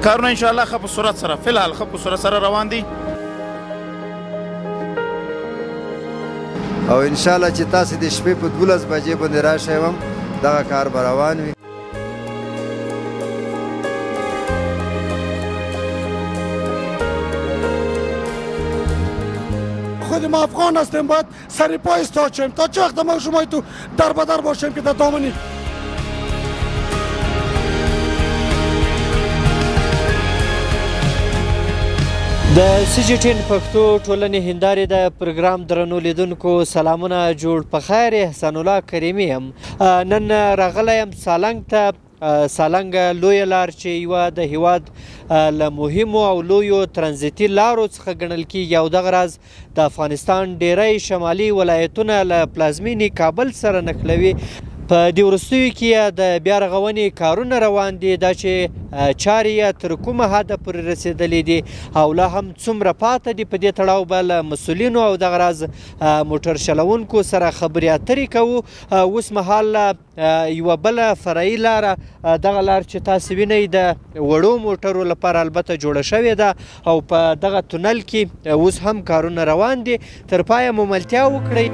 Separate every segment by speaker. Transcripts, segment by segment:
Speaker 1: کارونه انشاءالله ښه په صورت سره فلحال ښه په صورت سره روان دي
Speaker 2: او انشاءالله چې تاسې د شپې په 12 بجې باندې راشئ هم دغه کار به روان وي
Speaker 3: خود ما افغان هستیم باید سر پای استاد شیم تا چه وقت ما شما تو در بدر باشیم که در دامنی
Speaker 4: د CGTN پښتو ټولنې هندارې د پروګرام درنو لیدونکو سلامونه جوړ په خیر احسان الله کریمي یم نن راغلی یم سالنګ ته سالنګ لویه لار چې یوه د هیواد له مهمو او لویو ترانزیتي لارو څخه ګڼل کیږي او دغه راز د افغانستان ډیری شمالي ولایتونه له پلازمینې کابل سره نښلوي په دې وروستیو کې د بیا رغونې کارونه روان دي دا چې چارې یې تر کومه حده پورې رسېدلې دي او لا هم څومره پاته دي په دې تړاو به له مسؤلینو او دغه راز موټر چلوونکو سره خبرې اترې کوو اوس مهال یوه بله فرعي لاره دغه لار چې تاسې وینئ د وړو موټرو لپاره البته جوړه شوې ده او په دغه تونل کې اوس هم کارونه روان دي تر پایه مو ملتیا وکړئ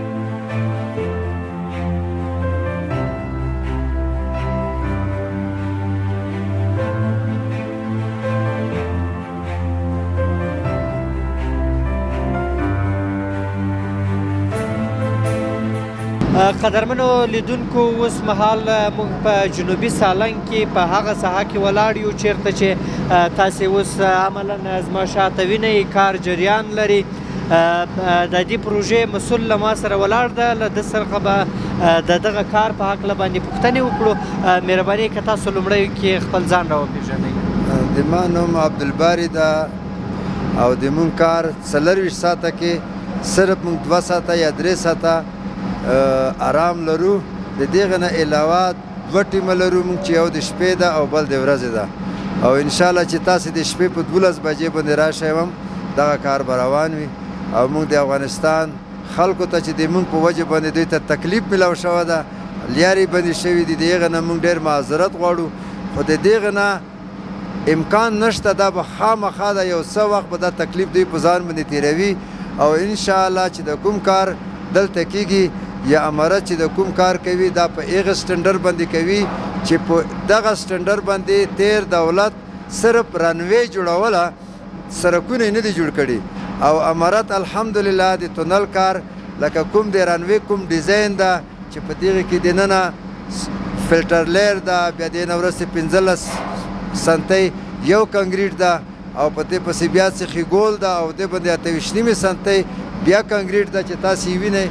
Speaker 4: قدرمنو لیدونکو اوس مهال موږ په جنوبي سالنګ کې په هغه ساحه کې ولاړ یو چیرته چې تاسې اوس عملا زما شاته وینئ کار جریان لري د دې پروژې مسؤل له ما سره ولاړ ده له ده څخه به د دغه کار په هکله باندې پوښتنې وکړو مهرباني که تاسو لومړی کې خپل ځان راوپېژنئ
Speaker 2: د ما نوم عبدالباري ده او د مونږ کار 24 ساعته کې صرف مونږ 2 ساعته یا 3 ساعته آرام لرو د دغه نه علاوه 2 ټیمه لرو مونږ چې یو د شپې ده او بل د ورځې ده او انشاءالله چې تاسې د شپې په 12 بجې باندې راشئ هم دغه کار به روان وي او مونږ د افغانستان خلکو ته چې د مونږ په وجه باندې دوی ته تکلیف ملو شوی ده لیارې بندې شوي دي د هغه نه مونږ ډېر معذرت غواړو خو د دغه نه امکان نشته دا به خامخا ده یو څه وخت به دا تکلیف دوی په ځان باندې تېروي او انشاءالله چې د کوم کار دلته کېږي یا امارت چې د کوم کار کوي دا په هغه سټنډر باندې کوي چې په دغه سټنډر باندې تیر دولت صرف رنوی جوړوله سړکونه یې نه دي جوړ کړي او امارت الحمدلله د تونل کار لکه کوم د رنوی کوم ډیزاین ده چې په دغه کې دننه فلټر لیر ده بیا دې نه وروسته 15 سنتۍ یو کنکریټ ده او په دې پسې بیا څخه ګول ده او دې باندې 28 نیمه سنتۍ بیا کنکریټ ده چې تاسې یې وینئ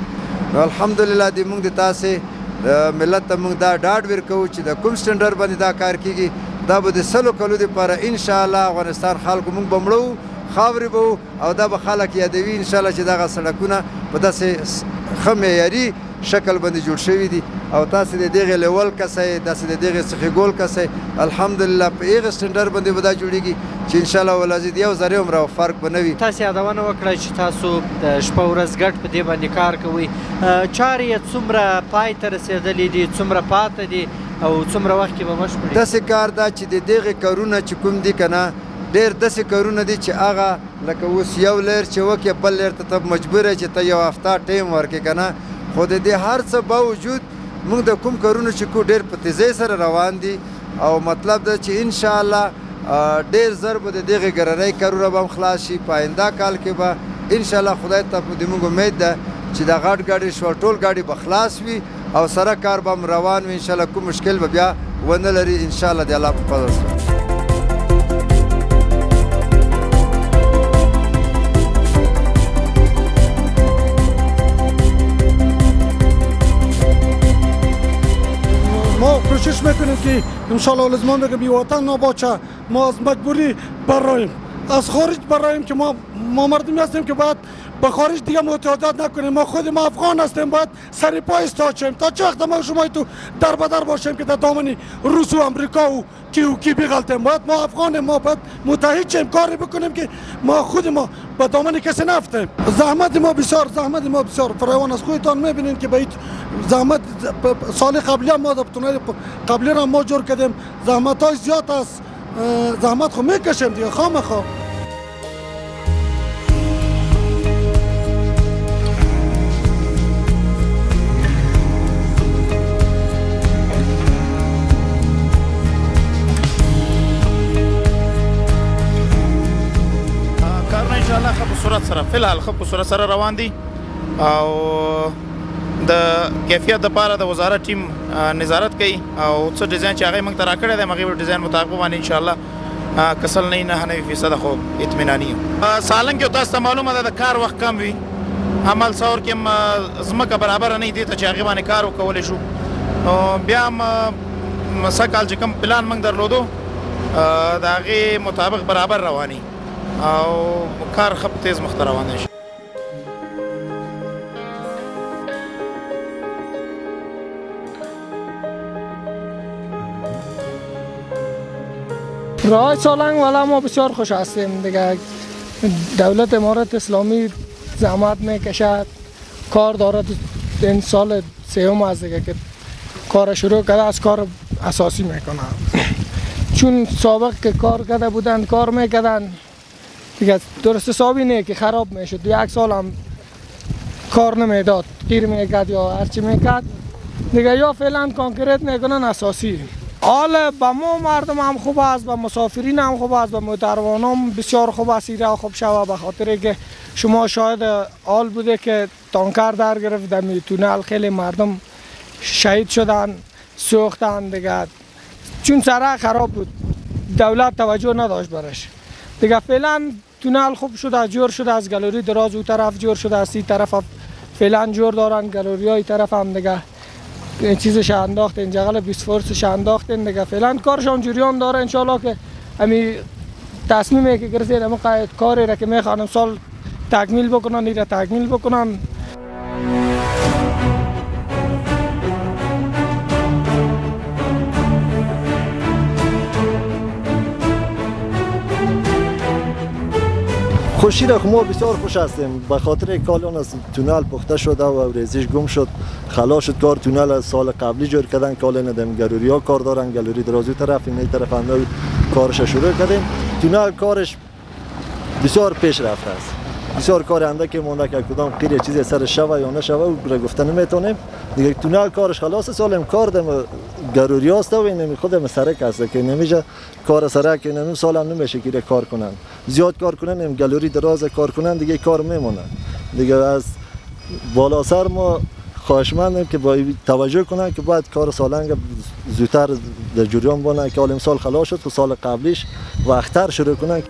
Speaker 2: نو الحمدلله د مونږ د تاسې ملت ته مونږ دا ډاډ ورکوو چې د کوم سټنډر باندې دا کار کیږي دا به د 100 کلو دپاره انشاءالله افغانستان خلکو مونږ به مړو خاورې به او دا به خلک یادوي انشاءالله چې دغه سړکونه په داسې ښه معیاري شکل باندې جوړ شوي دي او تاسې د دغې لیول کسئ داسې د دغې څخه ګول کسئ الحمدلله په هغه سټنډر باندې به دا جوړېږي چې انشاءالله ولازم یو ذرې هم فرق به نه وي
Speaker 4: تاسې یادونه وکړه چې تاسو د شپه ورځ ګډ په دې باندې کار کوئ چارې یې څومره پای ته رسېدلي دي څومره پاته دي او څومره وخت کې به بشپړ
Speaker 2: داسې کار ده چې د دغې کارونه چې کوم دي که نه ډېر داسې کارونه دي چې هغه لکه اوس یو لیر چې وکړې بل لیر ته ته مجبور یې چې ته یو هفته ټایم ورکړې که نه خو د دې هر څه باوجود موږ د کوم کارونه چې کو ډېر په تیزۍ سره روان دي او مطلب ده چې انشاءالله ډېر زر به د دغې ګرنۍ کارونه به هم خلاص شي په آینده کال کې به انشاءالله خدای ته د موږ امید ده چې د غټ ګاډي شو ټول ګاډي به خلاص وي او سره کار به هم روان وي انشاءالله کوم مشکل به بیا ونه لري انشاءالله د الله په فضل سره
Speaker 3: ما کوشش میکنیم که انشالله لزمان بگم بی وطن نباشه ما از مجبوری برایم از خارج برایم که ما مردمی هستیم که باید به خارج دیگه متعادت نکنیم ما خود ما افغان هستیم باید سر پای استاد شیم تا چه وقت ما شما تو در بدر باشیم که در دامن روس و امریکا و کی بغلطیم باید ما افغانیم ما باید متحد شیم کاری بکنیم که ما خود ما به دامن کسی نفتیم زحمت ما بسیار فراوان از خودتان میبینین که به زحمت سال قبلی ما در تونل قبلی را ما جور کردیم زحمت های زیاد است زحمت خو میکشیم دیگه خامخا.
Speaker 1: کارونه انشاءالله ښه په صورت سره فلحال ښه په صورت سره روان دي او د کیفیت دپاره د وزارت ټیم نظارت کوي او څه ډیزاین چې هغه موږ ته راکړی دی هغې ډیزاین مطابق باندې انشاءالله کسل نه 90% خو اطمیناني سالنګ کې تاسو ته معلومه ده د کار وخت کم وي عمل څور کې ځمکه برابره نه وي دې ته چې هغې باندې کار وکولی شو نو بیا هم سږ کال چې کوم پلان موږ درلودو د هغې مطابق برابر رواني او کار ښه په تیز مخته روان دی.
Speaker 5: راه سالنگ والا ما بسیار خوش هستیم دیگه. دولت امارت اسلامی زحمت میکشد، کار دارد. این سال سوم است دیگه که کار شروع کرده، از کار اساسی میکنه. چون سابق که کار کرده بودن کار میکردن دیگه درست حسابی نه که خراب میشد. یک سال هم کار نمیداد، گیر میکرد یا هرچی میکرد دیگه، یا فعلا کانکریت میکنن اساسی. حال به ما مردم هم خوب است، به مسافرین هم خوب است، به موتروان هم بسیار خوب است. ایره خوب شوه به خاطر که شما شاید حال بوده که تانکر در گرفت در تونل، خیلی مردم شهید شدن، سوختن دیگه، چون سرک خراب بود دولت توجه نداشت برش دیگه. فعلا تونل خوب شده، جور شده، از گالری دراز او طرف جور شده، از این طرف فعلا جور دارن، گالری های طرف هم دیگه چیزش انداختن، جغل 20 فرسش انداختن دیگه. فعلا کارشان جریان داره. انشالله که امی تصمیمی که گرفتن اما کاری را که میخوانم سال تکمیل بکنن، این را تکمیل بکنن.
Speaker 6: خوشی را ما بسیار خوش هستیم به خاطر کالون از تونل پخته شده و ریزش گم شد، خلاص شد. کار تونل از سال قبلی جور کردن، کال ندم گالری ها کار دارن، گالری درازی طرف این طرف هم کارش شروع کردیم. تونل کارش بسیار پیش رفته است، بسیار کار اندکی مونده که کدام غیر چیزی سر شوه یا نشوه و گفته نمیتونیم دیگه. تونل کارش خلاص، سالم کار دم گالری هاست و این خودم سرک است که نمیشه کار سرک این سالم نمیشه که کار کنن، زیاد کار کنن، این گالری دراز کار کنن دیگه کار میمونه دیگه. از بالا سر ما خواهشمندیم که با توجه کنن که باید کار سالنگ زودتر در جریان بانه که حال سال خلاص شد و سال قبلیش وقتتر شروع کنن.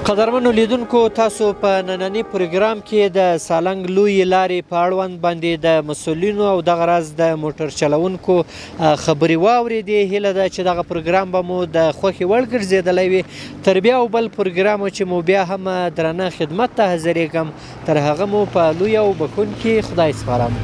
Speaker 4: قدرمنو لیدونکو، تاسو په نننی پروګرام کې د سالنګ لویې لارې په اړوند باندې د مسؤلینو او دغه راز د موټر چلونکو خبرې واورېدې. هیله ده چې دغه پروګرام به مو د خوښې وړ ګرځېدلی وي. تر بیا او بل پروګرام چې مو بیا هم درنه خدمت ته حاضرېږم، تر هغه مو په لوی او بخښونکي خدای سپارم.